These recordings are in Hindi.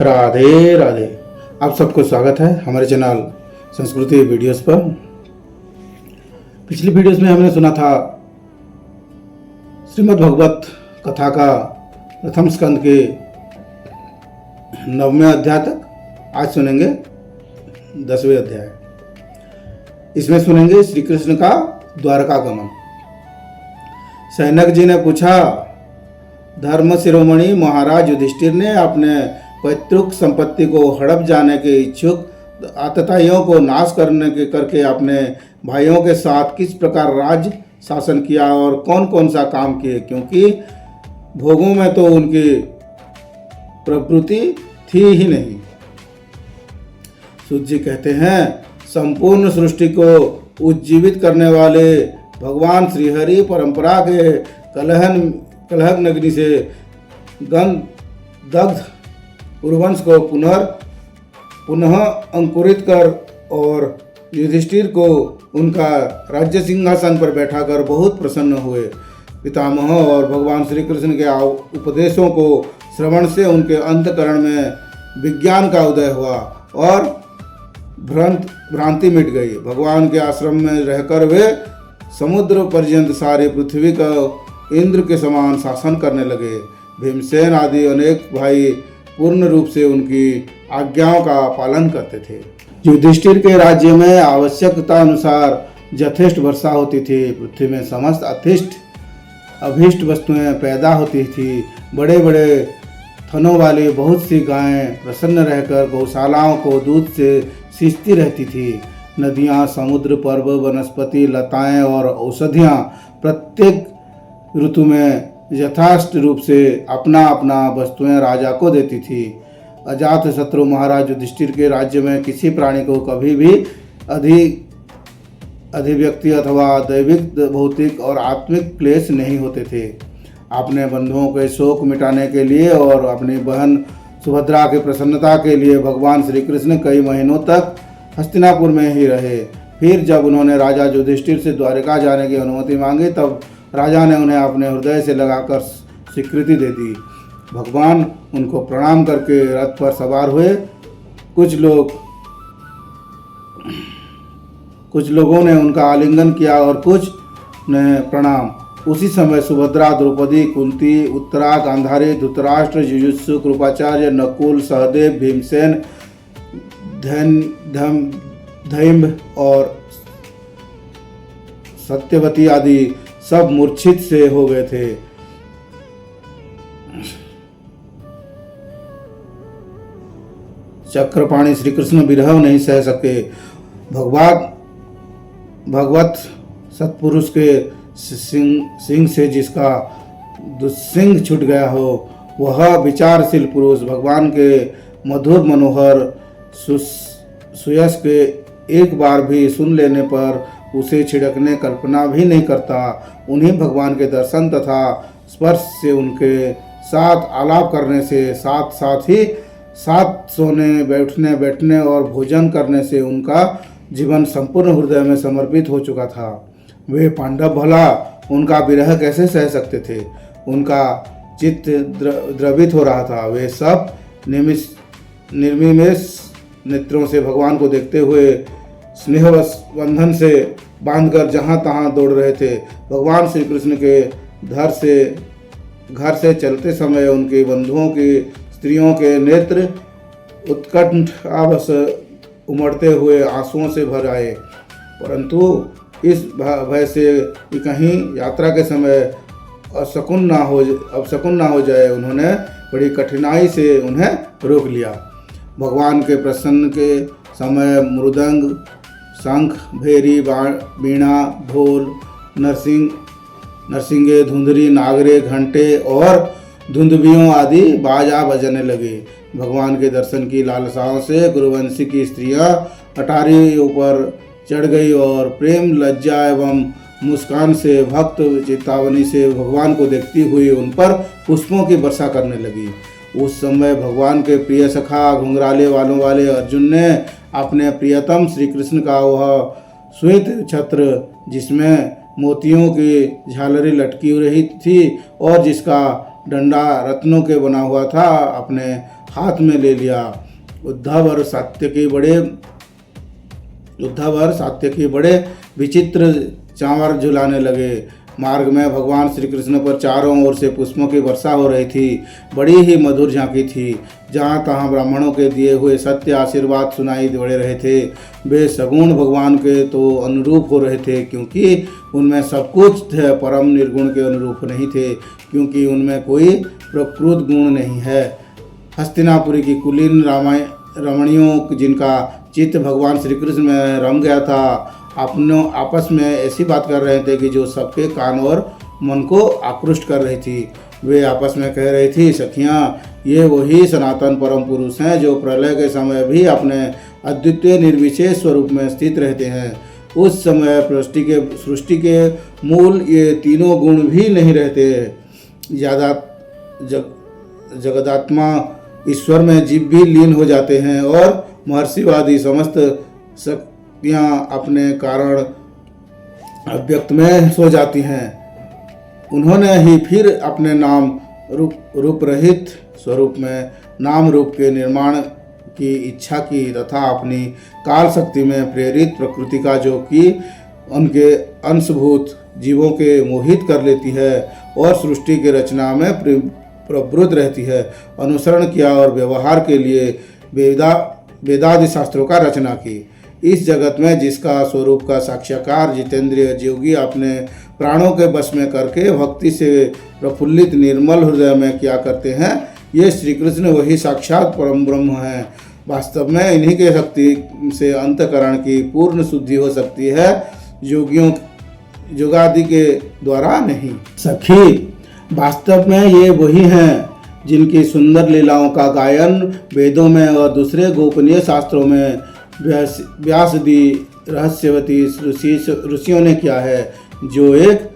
राधे राधे। आप सबको स्वागत है हमारे चैनल संस्कृति वीडियोस पर। पिछली वीडियोस में हमने सुना था श्रीमद् भगवत कथा का प्रथम स्कंद के 9वें अध्याय तक। आज सुनेंगे 10वें अध्याय। इसमें सुनेंगे श्री कृष्ण का द्वारका गमन। सैनक जी ने पूछा, धर्म शिरोमणि महाराज युधिष्ठिर ने अपने पैतृक संपत्ति को हड़प जाने के इच्छुक आतताइयों को नाश करके अपने भाइयों के साथ किस प्रकार राज शासन किया और कौन कौन सा काम किए, क्योंकि भोगों में तो उनकी प्रवृत्ति थी ही नहीं। सूत जी कहते हैं, संपूर्ण सृष्टि को उज्जीवित करने वाले भगवान श्रीहरि परंपरा के कलहन नगरी से दग्ध उर्वंश को पुनः अंकुरित कर और युधिष्ठिर को उनका राज्य सिंहासन पर बैठाकर बहुत प्रसन्न हुए। पितामह और भगवान श्री कृष्ण के उपदेशों को श्रवण से उनके अंतकरण में विज्ञान का उदय हुआ और भ्रांति मिट गई। भगवान के आश्रम में रहकर वे समुद्र पर्यंत सारी पृथ्वी का इंद्र के समान शासन करने लगे। भीमसेन आदि अनेक भाई पूर्ण रूप से उनकी आज्ञाओं का पालन करते थे। युधिष्ठिर के राज्य में आवश्यकता अनुसार यथेष्ट वर्षा होती थी। पृथ्वी में समस्त अभीष्ट वस्तुएं पैदा होती थी। बड़े बड़े थनों वाली बहुत सी गायें प्रसन्न रहकर गौशालाओं को दूध से सींचती रहती थी। नदियाँ, समुद्र, पर्वत, वनस्पति, लताएं और औषधियाँ प्रत्येक ऋतु में यथाष्ट रूप से अपना अपना वस्तुएं राजा को देती थी। अजात शत्रु महाराज युधिष्ठिर के राज्य में किसी प्राणी को कभी भी अधिव्यक्ति अथवा दैविक, भौतिक और आत्मिक क्लेश नहीं होते थे। अपने बंधुओं के शोक मिटाने के लिए और अपनी बहन सुभद्रा की प्रसन्नता के लिए भगवान श्री कृष्ण कई महीनों तक हस्तिनापुर में ही रहे। फिर जब उन्होंने राजा युधिष्ठिर से द्वारका जाने की अनुमति मांगी, तब राजा ने उन्हें अपने हृदय से लगाकर स्वीकृति दे दी। भगवान उनको प्रणाम करके रथ पर सवार हुए। कुछ लोगों ने उनका आलिंगन किया और कुछ ने प्रणाम। उसी समय सुभद्रा, द्रौपदी, कुंती, उत्तरा, गांधारी, धृतराष्ट्र, युयुत्सु, कृपाचार्य, नकुल, सहदेव, भीमसेन, धैम्ब और सत्यवती आदि सब मूर्छित से हो गए थे। चक्रपाणी श्री कृष्ण विरह नहीं सह सके। भगवत सत्पुरुष के सिंह से जिसका दुस्सिंह छूट गया हो, वह विचारशील पुरुष भगवान के मधुर मनोहर सुयस के एक बार भी सुन लेने पर उसे छिड़कने कल्पना भी नहीं करता। उन्हीं भगवान के दर्शन तथा स्पर्श से, उनके साथ आलाप करने से, साथ सोने, बैठने और भोजन करने से उनका जीवन संपूर्ण हृदय में समर्पित हो चुका था। वे पांडव भला उनका विरह कैसे सह सकते थे? उनका चित्त द्रवित हो रहा था। वे सब निर्विमेष नेत्रों से भगवान को देखते हुए स्नेह बंधन से बांधकर जहाँ तहाँ दौड़ रहे थे। भगवान श्री कृष्ण के घर से चलते समय उनके बंधुओं की स्त्रियों के नेत्र उत्कंठावश उमड़ते हुए आंसुओं से भर आए, परंतु इस भय से कि कहीं यात्रा के समय अपशकुन ना हो जाए, उन्होंने बड़ी कठिनाई से उन्हें रोक लिया। भगवान के प्रसन्न के समय मृदंग, शंख, भेरी, वीणा, ढोल, नरसिंगे, धुंधरी, नागरे, घंटे और धुंदबियों आदि बाजा बजने लगे। भगवान के दर्शन की लालसाओं से गुरुवंशी की स्त्रियां अटारियों पर चढ़ गई और प्रेम, लज्जा एवं मुस्कान से, भक्त चेतावनी से भगवान को देखती हुई उन पर पुष्पों की वर्षा करने लगी। उस समय भगवान के प्रिय सखा घुंघराले वालों वाले अर्जुन ने अपने प्रियतम श्री कृष्ण का वह श्वेत छत्र, जिसमें मोतियों की झालरें लटकी रही थी और जिसका डंडा रत्नों के बना हुआ था, अपने हाथ में ले लिया। उद्धव और सात्यकी बड़े विचित्र चांवर झुलाने लगे। मार्ग में भगवान श्री कृष्ण पर चारों ओर से पुष्पों की वर्षा हो रही थी। बड़ी ही मधुर झांकी थी। जहाँ तहाँ ब्राह्मणों के दिए हुए सत्य आशीर्वाद सुनाई दे रहे थे। वे सगुण भगवान के तो अनुरूप हो रहे थे, क्योंकि उनमें सब कुछ थे। परम निर्गुण के अनुरूप नहीं थे, क्योंकि उनमें कोई प्रकृत गुण नहीं है। हस्तिनापुरी की कुलीन रमणियों जिनका चित्त भगवान श्री कृष्ण में रम गया था, अपनों आपस में ऐसी बात कर रहे थे कि जो सबके कान और मन को आकृष्ट कर रही थी। वे आपस में कह रही थी, सखियाँ, ये वही सनातन परम पुरुष हैं जो प्रलय के समय भी अपने अद्वितीय निर्विशेष स्वरूप में स्थित रहते हैं। उस समय सृष्टि के मूल ये तीनों गुण भी नहीं रहते। जगदात्मा ईश्वर में जीव भी लीन हो जाते हैं और महर्षिवादी समस्त शक्तियाँ अपने कारण अव्यक्त में सो जाती हैं। उन्होंने ही फिर अपने नाम रूप रहित स्वरूप में नाम रूप के निर्माण की इच्छा की तथा अपनी काल शक्ति में प्रेरित प्रकृति का, जो कि उनके अंशभूत जीवों के मोहित कर लेती है और सृष्टि की रचना में प्रवृत्त रहती है, अनुसरण किया और व्यवहार के लिए वेदादि शास्त्रों का रचना की। इस जगत में जिसका स्वरूप का साक्षात्कार जितेंद्रिय योगी अपने प्राणों के बस में करके भक्ति से प्रफुल्लित निर्मल हृदय में किया करते हैं, ये श्री कृष्ण वही साक्षात परम ब्रह्म हैं। वास्तव में इन्हीं के शक्ति से अंतकरण की पूर्ण शुद्धि हो सकती है, योगादि के द्वारा नहीं। सखी, वास्तव में ये वही हैं जिनकी सुंदर लीलाओं का गायन वेदों में और दूसरे गोपनीय शास्त्रों में व्यासदि रहस्यवती ऋषियों ने किया है, जो एक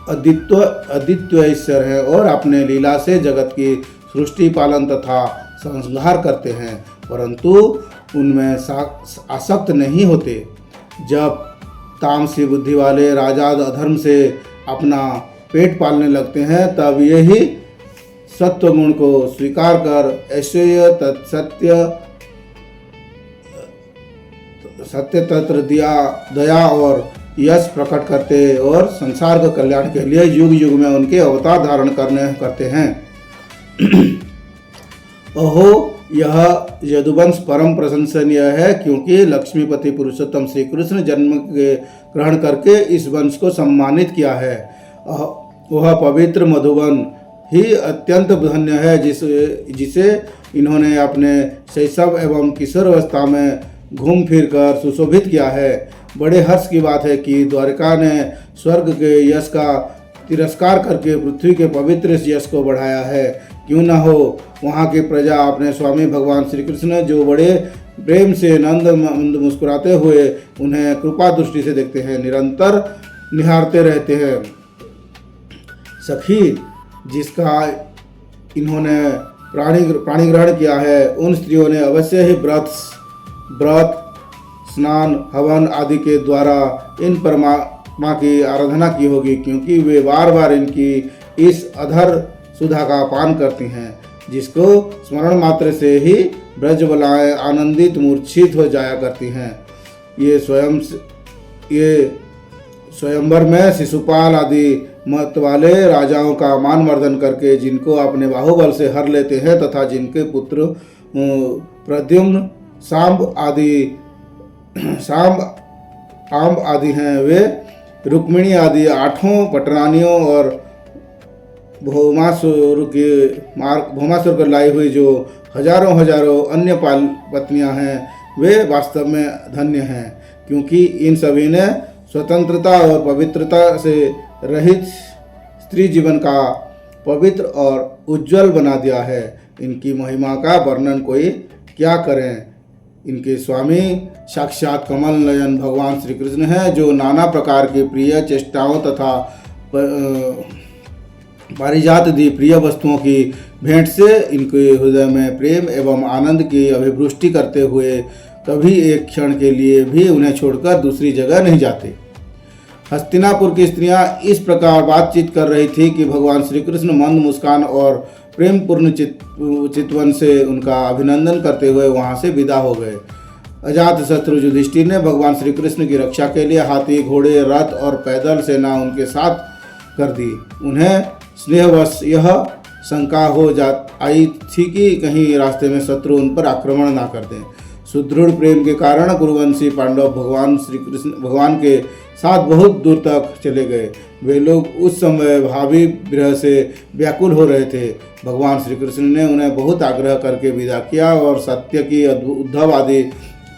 अद्वितीय ईश्वर है और अपने लीला से जगत की सृष्टि पालन तथा संहार करते हैं, परंतु उनमें आसक्त नहीं होते। जब तामसी बुद्धि वाले राजा अधर्म से अपना पेट पालने लगते हैं, तब यही सत्व गुण को स्वीकार कर ऐश्वर्य सत्य तत्र दया और यश प्रकट करते और संसार के कल्याण के लिए युग युग में उनके अवतार धारण करते हैं। अहो, यह यदुवंश परम प्रशंसनीय है, क्योंकि लक्ष्मीपति पुरुषोत्तम श्री कृष्ण जन्म के ग्रहण करके इस वंश को सम्मानित किया है। वह पवित्र मधुवन ही अत्यंत धन्य है जिसे इन्होंने अपने शैशव एवं किशोरावस्था में घूम फिर कर सुशोभित किया है। बड़े हर्ष की बात है कि द्वारका ने स्वर्ग के यश का तिरस्कार करके पृथ्वी के पवित्र यश को बढ़ाया है। क्यों न हो, वहाँ की प्रजा अपने स्वामी भगवान श्री कृष्ण जो बड़े प्रेम से नंद मुस्कुराते हुए उन्हें कृपा दृष्टि से देखते हैं, निरंतर निहारते रहते हैं। सखी, जिसका इन्होंने प्राणी ग्रहण किया है, उन स्त्रियों ने अवश्य ही व्रत स्नान हवन आदि के द्वारा इन परमात्मा की आराधना की होगी, क्योंकि वे बार बार इनकी इस अधर सुधा का पान करती हैं, जिसको स्मरण मात्र से ही ब्रजबलाएं आनंदित मूर्छित हो जाया करती हैं। ये स्वयंवर में शिशुपाल आदि मत वाले राजाओं का मान मर्दन करके जिनको अपने बाहुबल से हर लेते हैं तथा जिनके पुत्र प्रद्युम्न सांब आदि हैं, वे रुक्मिणी आदि 8 पटरानियों और भौमासुर को लाई हुई जो हजारों अन्य पत्नियां हैं, वे वास्तव में धन्य हैं, क्योंकि इन सभी ने स्वतंत्रता और पवित्रता से रहित स्त्री जीवन का पवित्र और उज्जवल बना दिया है। इनकी महिमा का वर्णन कोई क्या करें। इनके स्वामी साक्षात कमल नयन भगवान श्री कृष्ण हैं, जो नाना प्रकार की प्रिय चेष्टाओं तथा पारिजात दी प्रिय वस्तुओं की भेंट से इनके हृदय में प्रेम एवं आनंद की अभिवृष्टि करते हुए कभी एक क्षण के लिए भी उन्हें छोड़कर दूसरी जगह नहीं जाते। हस्तिनापुर की स्त्रियां इस प्रकार बातचीत कर रही थी कि भगवान श्री कृष्ण मंद मुस्कान और प्रेम पूर्ण चितवन से उनका अभिनंदन करते हुए वहाँ से विदा हो गए। अजात शत्रु युधिष्ठिर ने भगवान श्री कृष्ण की रक्षा के लिए हाथी, घोड़े, रथ और पैदल सेना उनके साथ कर दी। उन्हें स्नेहवश यह शंका हो जा आई थी कि कहीं रास्ते में शत्रु उन पर आक्रमण ना कर दें। सुदृढ़ प्रेम के कारण कुरुवंशी पांडव भगवान के साथ बहुत दूर तक चले गए। वे लोग उस समय भावी विरह से व्याकुल हो रहे थे। भगवान श्री कृष्ण ने उन्हें बहुत आग्रह करके विदा किया और सत्य की उद्धव आदि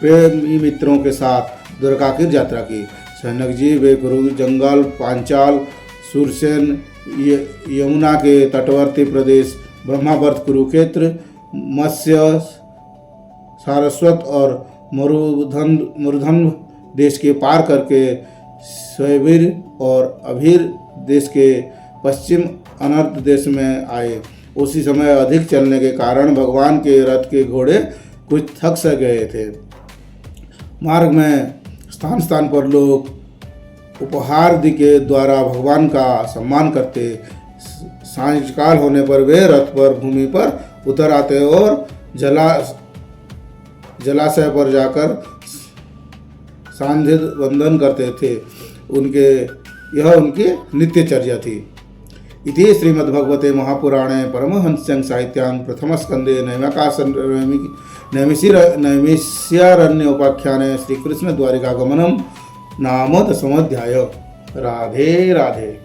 प्रेमी मित्रों के साथ द्वारकाकीर यात्रा की। सैनक जी वे कुरु जंगल, पांचाल, सुरसेन, यमुना के तटवर्ती प्रदेश, ब्रह्मावर्त, कुरुक्षेत्र, मत्स्य, सारस्वत और मरुधन देश के पार करके स्वैवीर और अभीर देश के पश्चिम अनर्त देश में आए। उसी समय अधिक चलने के कारण भगवान के रथ के घोड़े कुछ थक सा गए थे। मार्ग में स्थान स्थान पर लोग उपहार दि के द्वारा भगवान का सम्मान करते। सायंकाल होने पर वे रथ पर भूमि पर उतर आते और जलाशय पर जाकर सांध्य वंदन करते थे। यह उनकी नित्यचर्या थी। इति श्रीमद्भगवते महापुराणे परमहंस्यां साहित्यां प्रथमस्कन्धे नैमिषारण्योपाख्याने श्रीकृष्णद्वारिकागमनं नाम 10वाध्याय। राधे राधे।